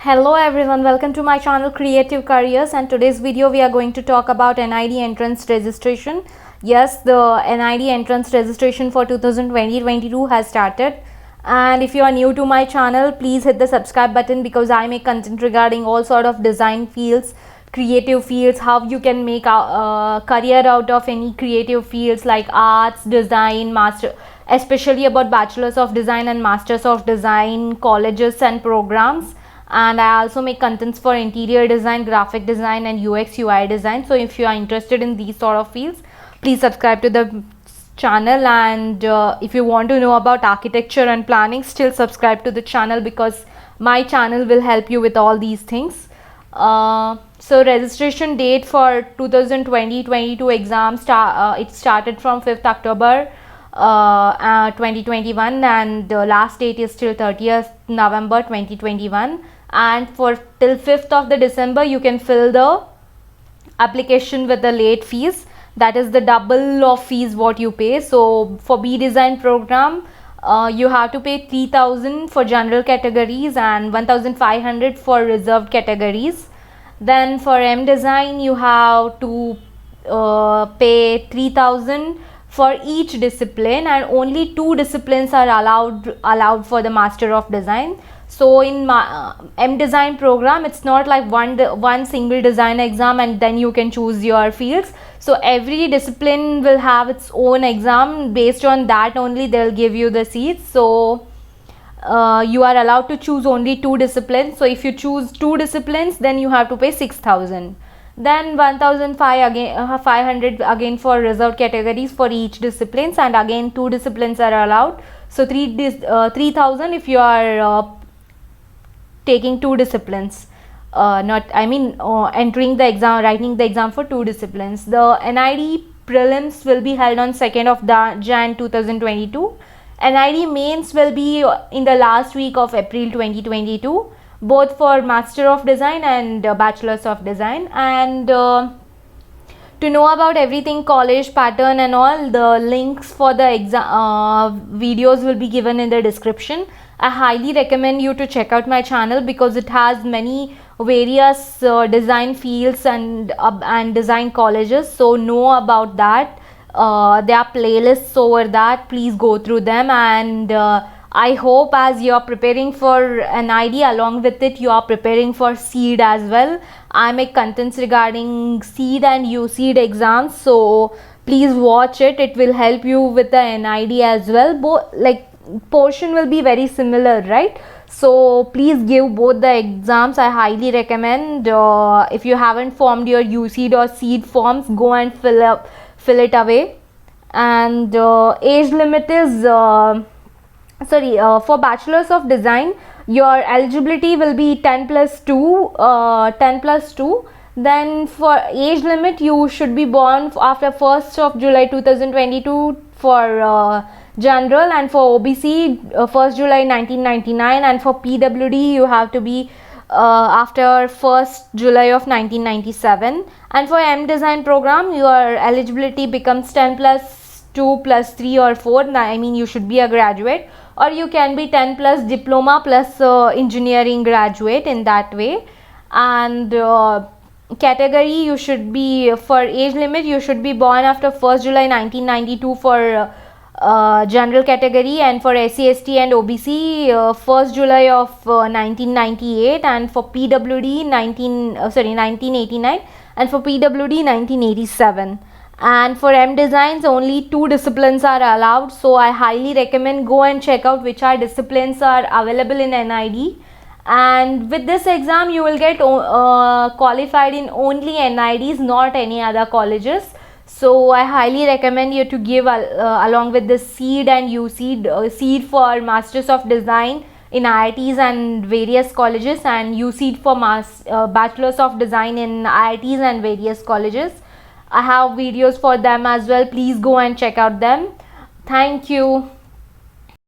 Hello everyone, welcome to my channel Creative Careers, and today's video we are going to talk about NID entrance registration. Yes, the NID entrance registration for 2020-22 has started, and if you are new to my channel, please hit the subscribe button because I make content regarding all sort of design fields, creative fields, how you can make a career out of any creative fields like arts, design, master, especially about bachelors of design and masters of design colleges and programs. And I also make contents for interior design, graphic design and UX UI design. So if you are interested in these sort of fields, please subscribe to the channel, and if you want to know about architecture and planning, still subscribe to the channel because my channel will help you with all these things. So registration date for 2020-22 exam it started from 5th October 2021, and the last date is till 30th November 2021, and for till 5th of the December you can fill the application with the late fees, that is the double of fees what you pay. So for B design program you have to pay 3,000 for general categories and 1,500 for reserved categories. Then for M design you have to pay 3,000 for each discipline, and only 2 disciplines are allowed for the Master of Design. So in M design program, it's not like one single design exam and then you can choose your fields. So every discipline will have its own exam. Based on that only they'll give you the seats. So you are allowed to choose only 2 disciplines. So if you choose 2 disciplines, then you have to pay 6,000. Then 1,500 again for reserved categories for each disciplines, and again 2 disciplines are allowed. So 3,000 if you are taking 2 disciplines, entering the exam, writing the exam for 2 disciplines. The NID prelims will be held on 2nd of Jan 2022. NID mains will be in the last week of April 2022, both for Master of Design and Bachelors of Design. And to know about everything, college pattern and all, the links for the exam videos will be given in the description. I highly recommend you to check out my channel because it has many various design fields and design colleges. So know about that. There are playlists over that. Please go through them, and I hope as you are preparing for an NID, along with it you are preparing for SEED as well. I make contents regarding SEED and USEED exams, so please watch it. It will help you with the NID as well. Both portion will be very similar, right? So please give both the exams. I highly recommend. If you haven't formed your USEED or SEED forms, go and fill it away. And age limit is for Bachelors of Design, your eligibility will be 10 plus 2. Then for age limit, you should be born after 1st of July 2022 for general, and for OBC 1st July 1999, and for PWD you have to be after 1st July of 1997. And for M design program, your eligibility becomes 10 plus 2 plus 3 or 4. You should be a graduate, or you can be 10 plus diploma plus engineering graduate, in that way. And category, you should be, for age limit, you should be born after 1st July 1992 for general category, and for SC, ST and OBC 1st July of 1998, and for PWD 1989, and for PWD 1987. And for M designs, only 2 disciplines are allowed. So I highly recommend go and check out which are disciplines are available in NID. And with this exam you will get qualified in only NIDs, not any other colleges. So I highly recommend you to give along with the SEED and USEED, SEED for Masters of Design in IITs and various colleges, and USEED for Bachelors of Design in IITs and various colleges. I have videos for them as well. Please go and check out them. Thank you.